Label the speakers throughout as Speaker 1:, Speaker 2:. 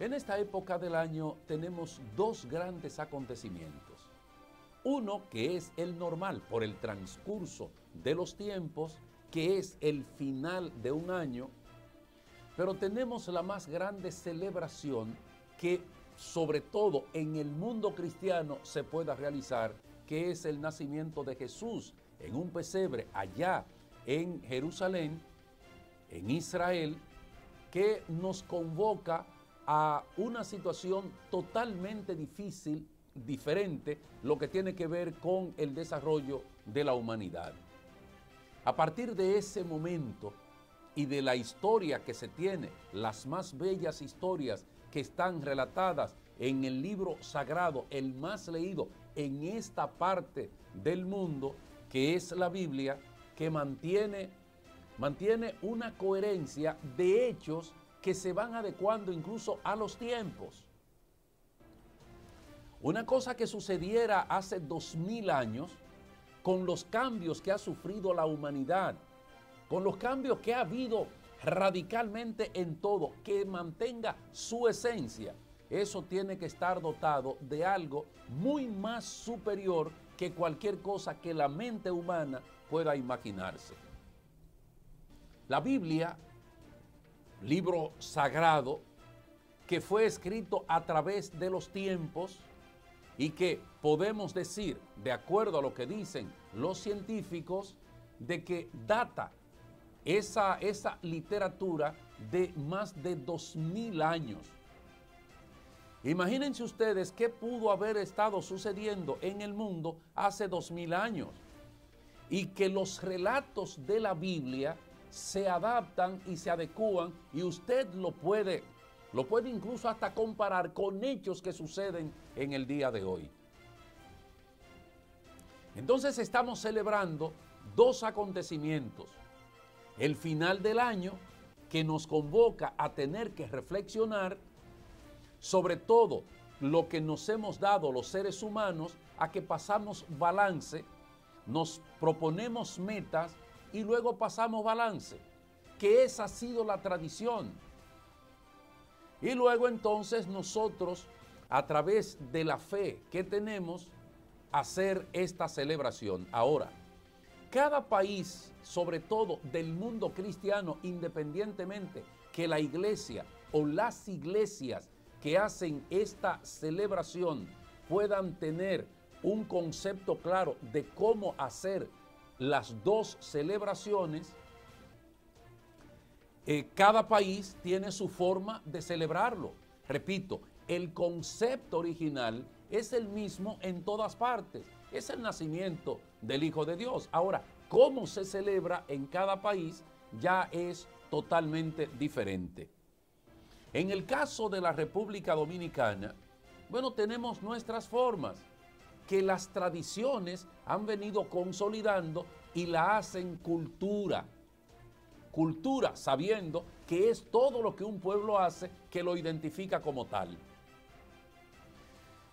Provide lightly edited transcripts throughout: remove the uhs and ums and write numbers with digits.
Speaker 1: En esta época del año tenemos dos grandes acontecimientos. Uno que es el normal por el transcurso de los tiempos, que es el final de un año, pero tenemos la más grande celebración que sobre todo en el mundo cristiano se pueda realizar, que es el nacimiento de Jesús en un pesebre allá en Jerusalén, en Israel, que nos convoca a una situación totalmente difícil, diferente, lo que tiene que ver con el desarrollo de la humanidad. A partir de ese momento y de la historia que se tiene, las más bellas historias que están relatadas en el libro sagrado, el más leído en esta parte del mundo, que es la Biblia, que mantiene una coherencia de hechos que se van adecuando incluso a los tiempos. Una cosa que sucediera hace 2000 años, con los cambios que ha sufrido la humanidad, con los cambios que ha habido radicalmente en todo, que mantenga su esencia, eso tiene que estar dotado de algo muy más superior que cualquier cosa que la mente humana pueda imaginarse. La Biblia, libro sagrado, que fue escrito a través de los tiempos y que podemos decir, de acuerdo a lo que dicen los científicos, de que data esa literatura de más de 2000 años. Imagínense ustedes qué pudo haber estado sucediendo en el mundo hace 2000 años y que los relatos de la Biblia se adaptan y se adecúan y usted lo puede incluso hasta comparar con hechos que suceden en el día de hoy. Entonces estamos celebrando dos acontecimientos. El final del año, que nos convoca a tener que reflexionar sobre todo lo que nos hemos dado los seres humanos, a que pasamos balance, nos proponemos metas y luego pasamos balance, que esa ha sido la tradición. Y luego entonces nosotros, a través de la fe que tenemos, hacer esta celebración. Ahora, cada país, sobre todo del mundo cristiano, independientemente que la iglesia o las iglesias que hacen esta celebración puedan tener un concepto claro de cómo hacer las dos celebraciones, cada país tiene su forma de celebrarlo. Repito, el concepto original es el mismo en todas partes. Es el nacimiento del Hijo de Dios. Ahora, cómo se celebra en cada país ya es totalmente diferente. En el caso de la República Dominicana, bueno, tenemos nuestras formas que las tradiciones han venido consolidando y la hacen cultura. Cultura, sabiendo que es todo lo que un pueblo hace que lo identifica como tal.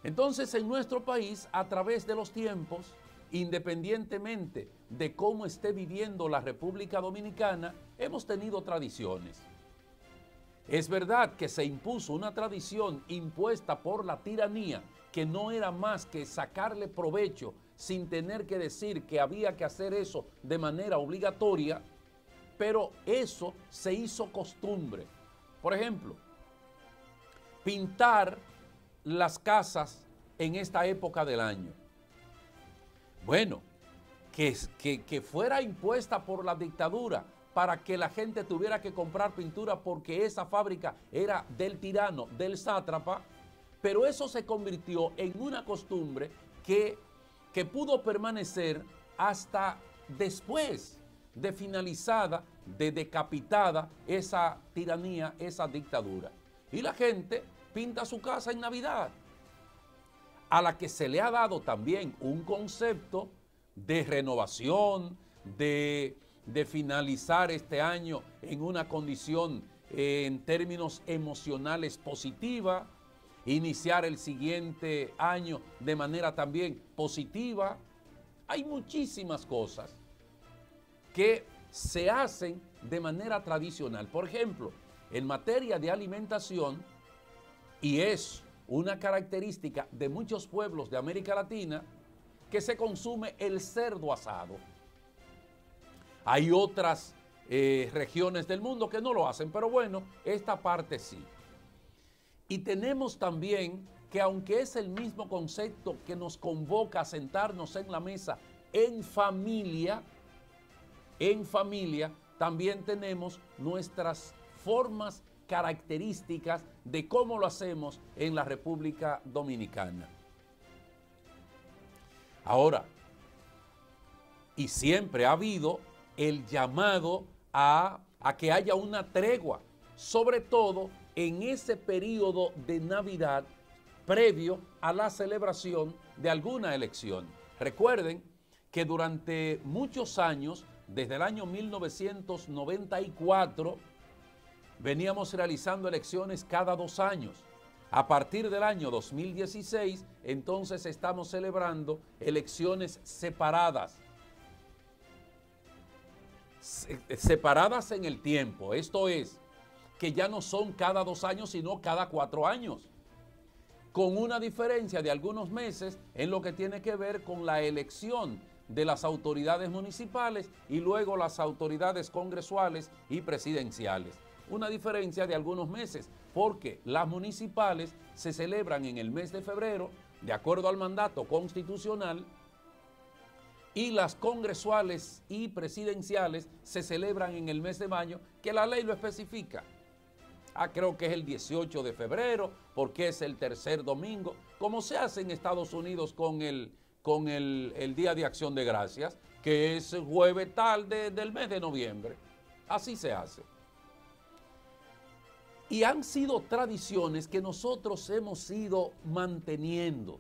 Speaker 1: Entonces, en nuestro país, a través de los tiempos, independientemente de cómo esté viviendo la República Dominicana, hemos tenido tradiciones. Es verdad que se impuso una tradición impuesta por la tiranía, que no era más que sacarle provecho sin tener que decir que había que hacer eso de manera obligatoria, pero eso se hizo costumbre. Por ejemplo, pintar las casas en esta época del año. Bueno, que fuera impuesta por la dictadura para que la gente tuviera que comprar pintura porque esa fábrica era del tirano, del sátrapa, pero eso se convirtió en una costumbre que pudo permanecer hasta después de finalizada, de decapitada esa tiranía, esa dictadura. Y la gente pinta su casa en Navidad, a la que se le ha dado también un concepto de renovación, de finalizar este año en una condición en términos emocionales positiva, iniciar el siguiente año de manera también positiva. Hay muchísimas cosas que se hacen de manera tradicional. Por ejemplo, en materia de alimentación, Y es una característica de muchos pueblos de América Latina que se consume el cerdo asado. Hay otras regiones del mundo que no lo hacen, pero bueno, esta parte sí. Y tenemos también que aunque es el mismo concepto que nos convoca a sentarnos en la mesa en familia, también tenemos nuestras formas características de cómo lo hacemos en la República Dominicana. Ahora, y siempre ha habido el llamado a que haya una tregua, sobre todo en ese periodo de Navidad previo a la celebración de alguna elección. Recuerden que durante muchos años, desde el año 1994, veníamos realizando elecciones cada 2 años. A partir del año 2016, entonces estamos celebrando elecciones separadas. Separadas en el tiempo, esto es, que ya no son cada 2 años, sino cada 4 años, con una diferencia de algunos meses en lo que tiene que ver con la elección de las autoridades municipales y luego las autoridades congresuales y presidenciales. Una diferencia de algunos meses, porque las municipales se celebran en el mes de febrero, de acuerdo al mandato constitucional, y las congresuales y presidenciales se celebran en el mes de mayo, que la ley lo especifica. Creo que es el 18 de febrero, porque es el tercer domingo, como se hace en Estados Unidos con el Día de Acción de Gracias, que es el jueves tal del mes de noviembre. Así se hace. Y han sido tradiciones que nosotros hemos ido manteniendo.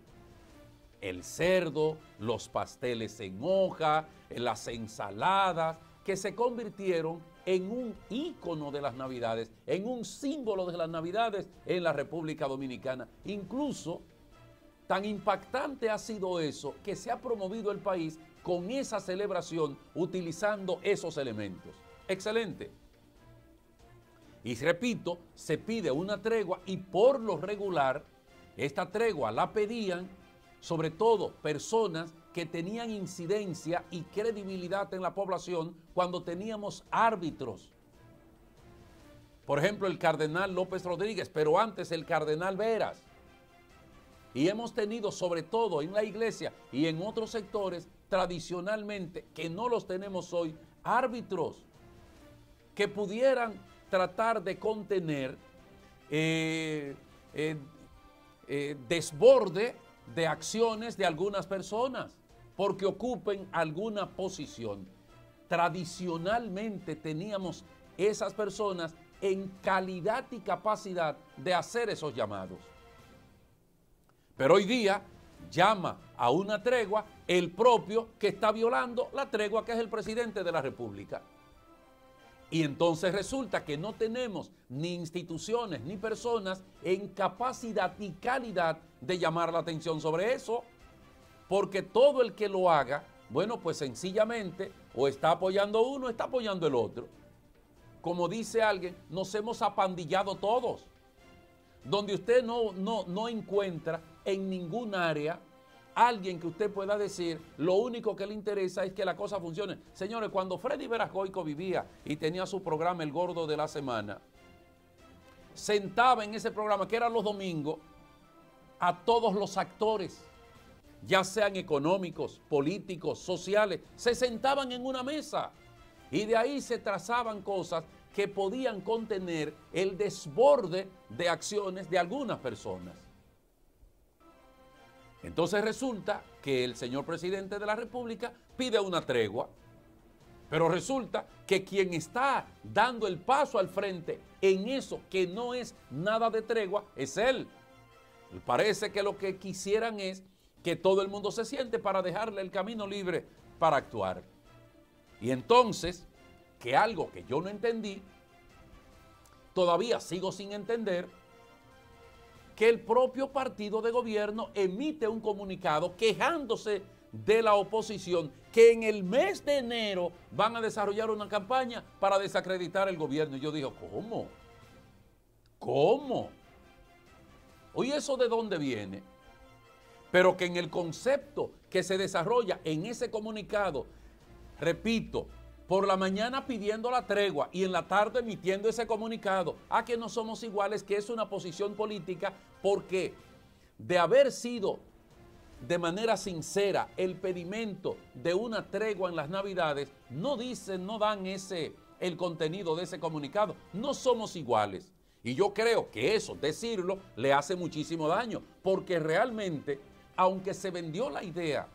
Speaker 1: El cerdo, los pasteles en hoja, las ensaladas, que se convirtieron en un ícono de las Navidades, en un símbolo de las Navidades en la República Dominicana. Incluso, tan impactante ha sido eso que se ha promovido el país con esa celebración utilizando esos elementos. Excelente. Y repito, se pide una tregua y por lo regular, esta tregua la pedían sobre todo personas que tenían incidencia y credibilidad en la población cuando teníamos árbitros. Por ejemplo, el cardenal López Rodríguez, pero antes el cardenal Veras. Y hemos tenido, sobre todo en la iglesia y en otros sectores, tradicionalmente, que no los tenemos hoy, árbitros que pudieran tratar de contener desborde de acciones de algunas personas porque ocupen alguna posición. Tradicionalmente teníamos esas personas en calidad y capacidad de hacer esos llamados. Pero hoy día llama a una tregua el propio que está violando la tregua, que es el presidente de la República. Y entonces resulta que no tenemos ni instituciones ni personas en capacidad y calidad de llamar la atención sobre eso, porque todo el que lo haga, bueno, pues sencillamente o está apoyando uno o está apoyando el otro. Como dice alguien, nos hemos apandillado todos, donde usted no encuentra en ningún área alguien que usted pueda decir, lo único que le interesa es que la cosa funcione. Señores, cuando Freddy Verascoico vivía y tenía su programa El Gordo de la Semana, sentaba en ese programa, que era los domingos, a todos los actores, ya sean económicos, políticos, sociales, se sentaban en una mesa y de ahí se trazaban cosas que podían contener el desborde de acciones de algunas personas. Entonces resulta que el señor presidente de la República pide una tregua, pero resulta que quien está dando el paso al frente en eso que no es nada de tregua es él. Parece que lo que quisieran es que todo el mundo se siente para dejarle el camino libre para actuar. Y entonces, que algo que yo no entendí, todavía sigo sin entender, que el propio partido de gobierno emite un comunicado quejándose de la oposición, que en el mes de enero van a desarrollar una campaña para desacreditar el gobierno. Y yo digo, ¿cómo? ¿Cómo? Oye, ¿eso de dónde viene? Pero que en el concepto que se desarrolla en ese comunicado, repito, por la mañana pidiendo la tregua y en la tarde emitiendo ese comunicado, a que no somos iguales, que es una posición política, porque de haber sido de manera sincera el pedimento de una tregua en las Navidades, no dicen, no dan el contenido de ese comunicado. No somos iguales. Y yo creo que eso, decirlo, le hace muchísimo daño, porque realmente, aunque se vendió la idea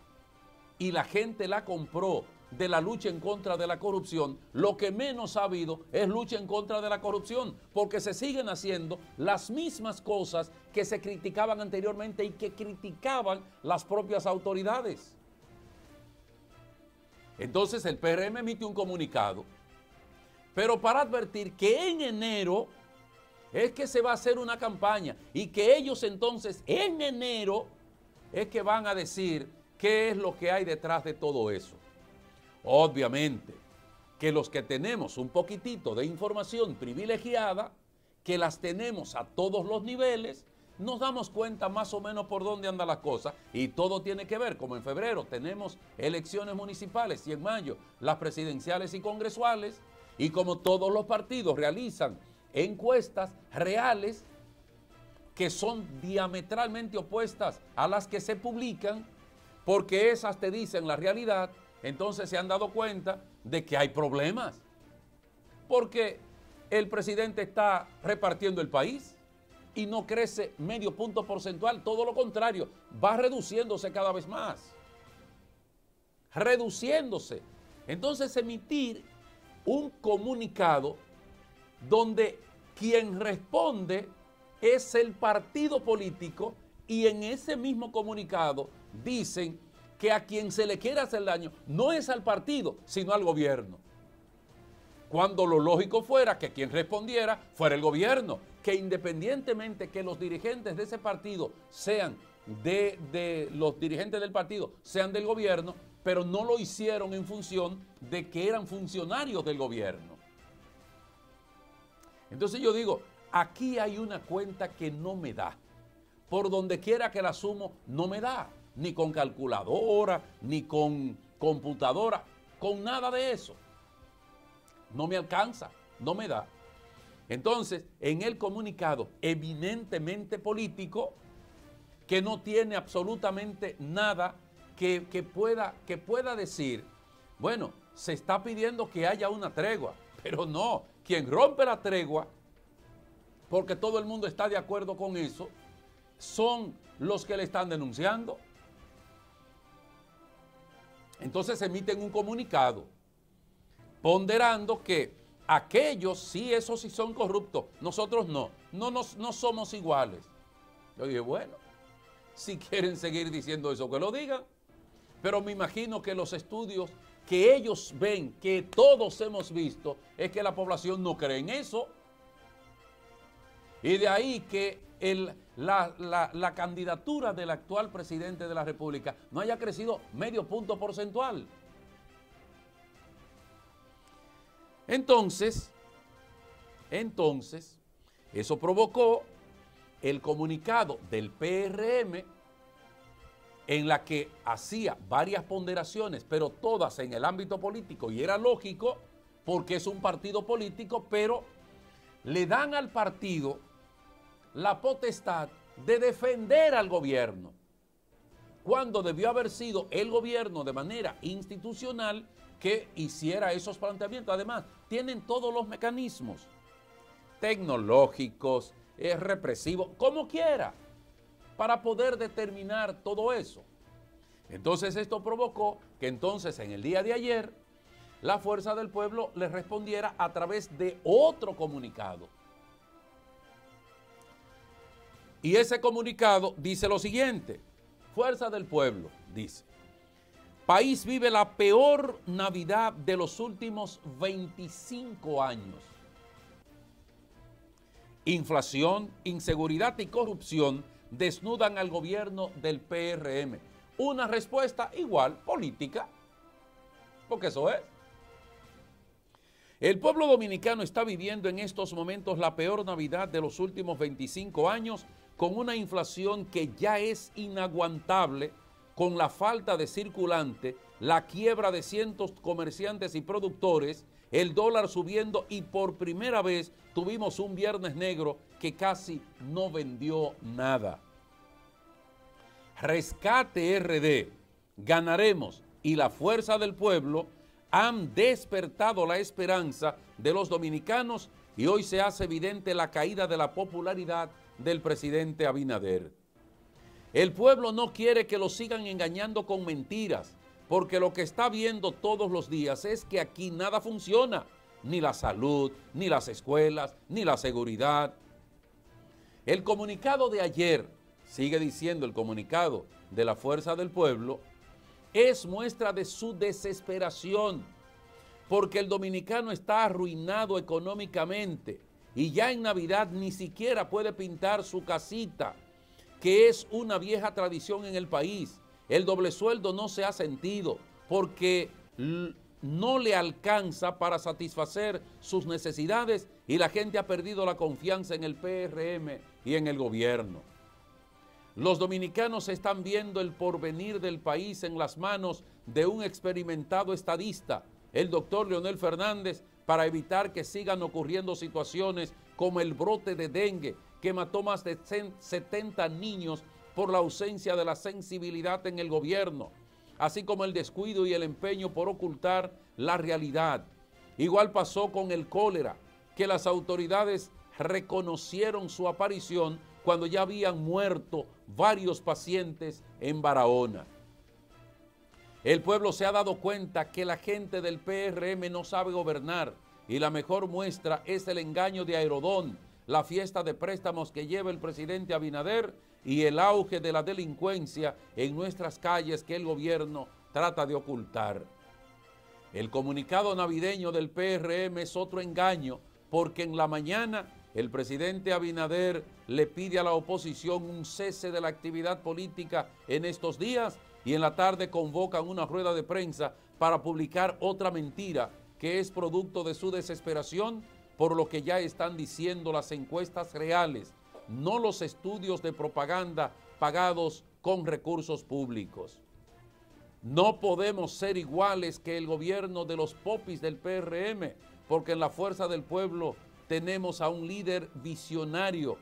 Speaker 1: y la gente la compró de la lucha en contra de la corrupción, lo que menos ha habido es lucha en contra de la corrupción, porque se siguen haciendo las mismas cosas que se criticaban anteriormente y que criticaban las propias autoridades. Entonces el PRM emite un comunicado, pero para advertir que en enero es que se va a hacer una campaña y que ellos entonces en enero es que van a decir qué es lo que hay detrás de todo eso. Obviamente que los que tenemos un poquitito de información privilegiada, que las tenemos a todos los niveles, nos damos cuenta más o menos por dónde andan las cosas, y todo tiene que ver, como en febrero tenemos elecciones municipales y en mayo las presidenciales y congresuales, y como todos los partidos realizan encuestas reales que son diametralmente opuestas a las que se publican, porque esas te dicen la realidad. Entonces se han dado cuenta de que hay problemas, porque el presidente está repartiendo el país y no crece medio punto porcentual, todo lo contrario, va reduciéndose cada vez más, reduciéndose. Entonces emitir un comunicado donde quien responde es el partido político, y en ese mismo comunicado dicen que a quien se le quiere hacer daño no es al partido, sino al gobierno. Cuando lo lógico fuera que quien respondiera fuera el gobierno, que independientemente que los dirigentes de ese partido sean de los dirigentes del partido, sean del gobierno, pero no lo hicieron en función de que eran funcionarios del gobierno. Entonces yo digo, aquí hay una cuenta que no me da. Por donde quiera que la sumo, no me da. Ni con calculadora, ni con computadora, con nada de eso. No me alcanza, no me da. Entonces, en el comunicado eminentemente político, que no tiene absolutamente nada que pueda decir, bueno, se está pidiendo que haya una tregua, pero no, quien rompe la tregua, porque todo el mundo está de acuerdo con eso, son los que le están denunciando. Entonces emiten un comunicado ponderando que aquellos sí, esos sí son corruptos, nosotros no somos iguales. Yo dije, bueno, si quieren seguir diciendo eso, que lo digan, pero me imagino que los estudios que ellos ven, que todos hemos visto, es que la población no cree en eso. Y de ahí que la candidatura del actual presidente de la República no haya crecido medio punto porcentual. Entonces, eso provocó el comunicado del PRM, en la que hacía varias ponderaciones, pero todas en el ámbito político, y era lógico porque es un partido político, pero le dan al partido la potestad de defender al gobierno, cuando debió haber sido el gobierno de manera institucional que hiciera esos planteamientos. Además, tienen todos los mecanismos tecnológicos, represivos, como quiera, para poder determinar todo eso. Entonces esto provocó que entonces en el día de ayer la Fuerza del Pueblo le respondiera a través de otro comunicado. Y ese comunicado dice lo siguiente: Fuerza del Pueblo dice: país vive la peor Navidad de los últimos 25 años. Inflación, inseguridad y corrupción desnudan al gobierno del PRM. Una respuesta igual política, porque eso es. El pueblo dominicano está viviendo en estos momentos la peor Navidad de los últimos 25 años, con una inflación que ya es inaguantable, con la falta de circulante, la quiebra de cientos de comerciantes y productores, el dólar subiendo y por primera vez tuvimos un viernes negro que casi no vendió nada. Rescate RD, Ganaremos y la Fuerza del Pueblo han despertado la esperanza de los dominicanos y hoy se hace evidente la caída de la popularidad del presidente Abinader. El pueblo no quiere que lo sigan engañando con mentiras, porque lo que está viendo todos los días es que aquí nada funciona, ni la salud, ni las escuelas, ni la seguridad. El comunicado de ayer, sigue diciendo el comunicado de la Fuerza del Pueblo, es muestra de su desesperación, porque el dominicano está arruinado económicamente y ya en Navidad ni siquiera puede pintar su casita, que es una vieja tradición en el país. El doble sueldo no se ha sentido porque no le alcanza para satisfacer sus necesidades y la gente ha perdido la confianza en el PRM y en el gobierno. Los dominicanos están viendo el porvenir del país en las manos de un experimentado estadista, el doctor Leonel Fernández, para evitar que sigan ocurriendo situaciones como el brote de dengue que mató más de 70 niños por la ausencia de la sensibilidad en el gobierno, así como el descuido y el empeño por ocultar la realidad. Igual pasó con el cólera, que las autoridades reconocieron su aparición cuando ya habían muerto varios pacientes en Barahona. El pueblo se ha dado cuenta que la gente del PRM no sabe gobernar y la mejor muestra es el engaño de Aerodón, la fiesta de préstamos que lleva el presidente Abinader y el auge de la delincuencia en nuestras calles que el gobierno trata de ocultar. El comunicado navideño del PRM es otro engaño porque en la mañana el presidente Abinader le pide a la oposición un cese de la actividad política en estos días y en la tarde convocan una rueda de prensa para publicar otra mentira que es producto de su desesperación por lo que ya están diciendo las encuestas reales, no los estudios de propaganda pagados con recursos públicos. No podemos ser iguales que el gobierno de los popis del PRM, porque en la Fuerza del Pueblo tenemos a un líder visionario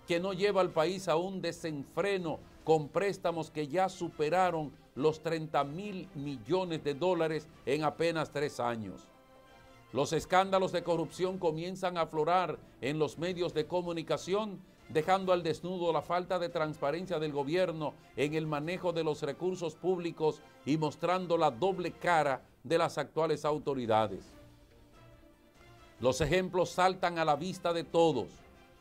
Speaker 1: que no lleva al país a un desenfreno con préstamos que ya superaron los 30.000 millones de dólares en apenas 3 años. Los escándalos de corrupción comienzan a aflorar en los medios de comunicación, dejando al desnudo la falta de transparencia del gobierno en el manejo de los recursos públicos y mostrando la doble cara de las actuales autoridades. Los ejemplos saltan a la vista de todos.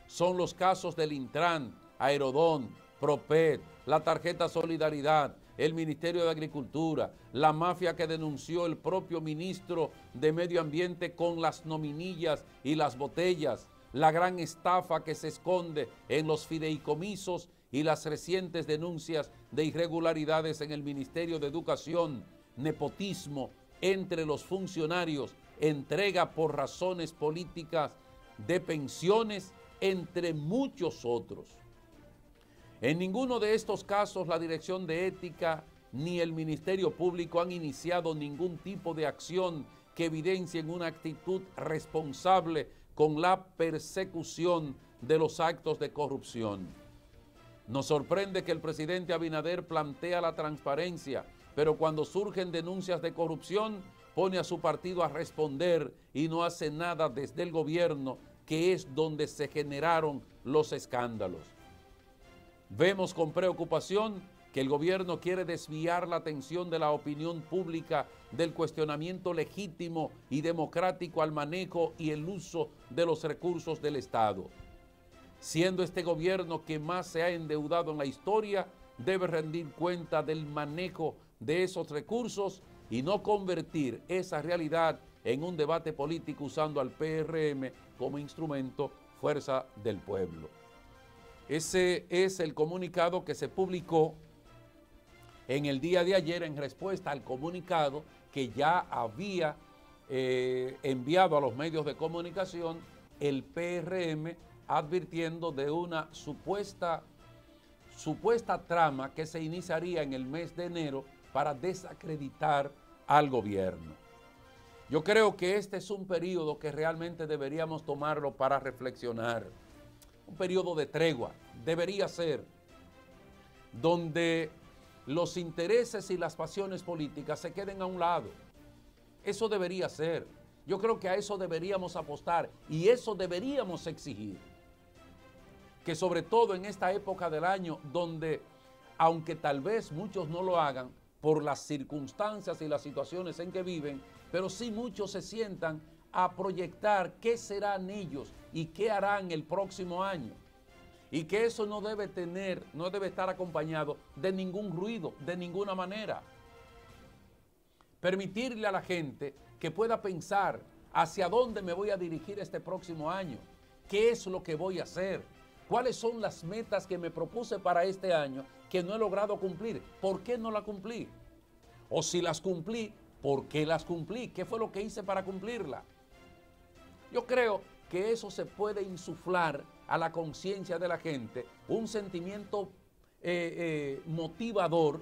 Speaker 1: Son los casos del Intran, Aerodón, Propet, la tarjeta Solidaridad, el Ministerio de Agricultura, la mafia que denunció el propio ministro de Medio Ambiente con las nominillas y las botellas, la gran estafa que se esconde en los fideicomisos y las recientes denuncias de irregularidades en el Ministerio de Educación, nepotismo entre los funcionarios, entrega por razones políticas de pensiones, entre muchos otros. En ninguno de estos casos la Dirección de Ética ni el Ministerio Público han iniciado ningún tipo de acción que evidencien una actitud responsable con la persecución de los actos de corrupción. Nos sorprende que el presidente Abinader plantea la transparencia, pero cuando surgen denuncias de corrupción, pone a su partido a responder y no hace nada desde el gobierno, que es donde se generaron los escándalos. Vemos con preocupación que el gobierno quiere desviar la atención de la opinión pública del cuestionamiento legítimo y democrático al manejo y el uso de los recursos del Estado. Siendo este gobierno que más se ha endeudado en la historia, debe rendir cuenta del manejo de esos recursos y no convertir esa realidad en un debate político usando al PRM como instrumento Fuerza del Pueblo. Ese es el comunicado que se publicó en el día de ayer en respuesta al comunicado que ya había enviado a los medios de comunicación el PRM advirtiendo de una supuesta supuesta trama que se iniciaría en el mes de enero para desacreditar al gobierno. Yo creo que este es un periodo que realmente deberíamos tomarlo para reflexionar. Un periodo de tregua, debería ser, donde los intereses y las pasiones políticas se queden a un lado. Eso debería ser. Yo creo que a eso deberíamos apostar y eso deberíamos exigir. Que sobre todo en esta época del año donde, aunque tal vez muchos no lo hagan por las circunstancias y las situaciones en que viven, pero sí muchos se sientan a proyectar qué serán ellos y qué harán el próximo año. Y que eso no debe estar acompañado de ningún ruido, de ninguna manera. Permitirle a la gente que pueda pensar hacia dónde me voy a dirigir este próximo año, qué es lo que voy a hacer, cuáles son las metas que me propuse para este año que no he logrado cumplir, ¿por qué no las cumplí? O si las cumplí, ¿por qué las cumplí? ¿Qué fue lo que hice para cumplirla? Yo creo que eso se puede insuflar a la conciencia de la gente, un sentimiento motivador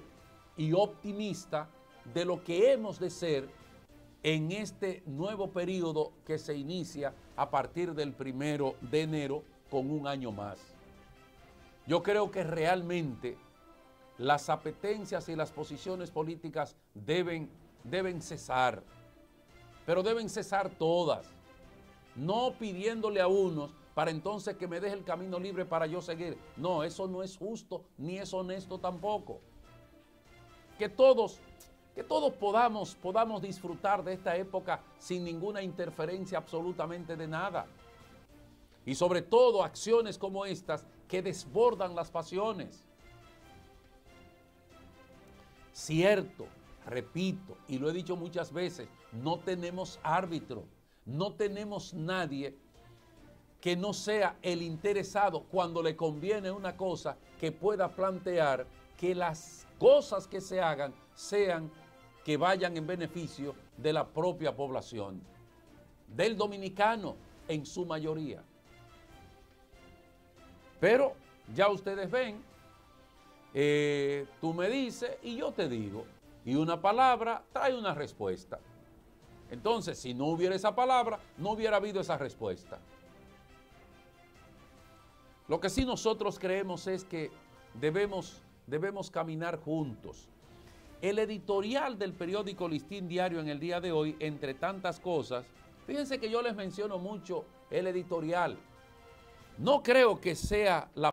Speaker 1: y optimista de lo que hemos de ser en este nuevo periodo que se inicia a partir del 1 de enero con un año más. Yo creo que realmente las apetencias y las posiciones políticas deben cesar, pero deben cesar todas, no pidiéndole a unos para entonces que me deje el camino libre para yo seguir. No, eso no es justo ni es honesto tampoco. Que todos podamos disfrutar de esta época sin ninguna interferencia absolutamente de nada. Y sobre todo acciones como estas que desbordan las pasiones. Cierto, repito, y lo he dicho muchas veces, no tenemos árbitro, no tenemos nadie que no sea el interesado cuando le conviene una cosa que pueda plantear que las cosas que se hagan sean que vayan en beneficio de la propia población, del dominicano en su mayoría. Pero ya ustedes ven, tú me dices y yo te digo, y una palabra trae una respuesta. Entonces, si no hubiera esa palabra, no hubiera habido esa respuesta. Lo que sí nosotros creemos es que debemos caminar juntos. El editorial del periódico Listín Diario en el día de hoy, entre tantas cosas, fíjense que yo les menciono mucho el editorial. No creo que sea la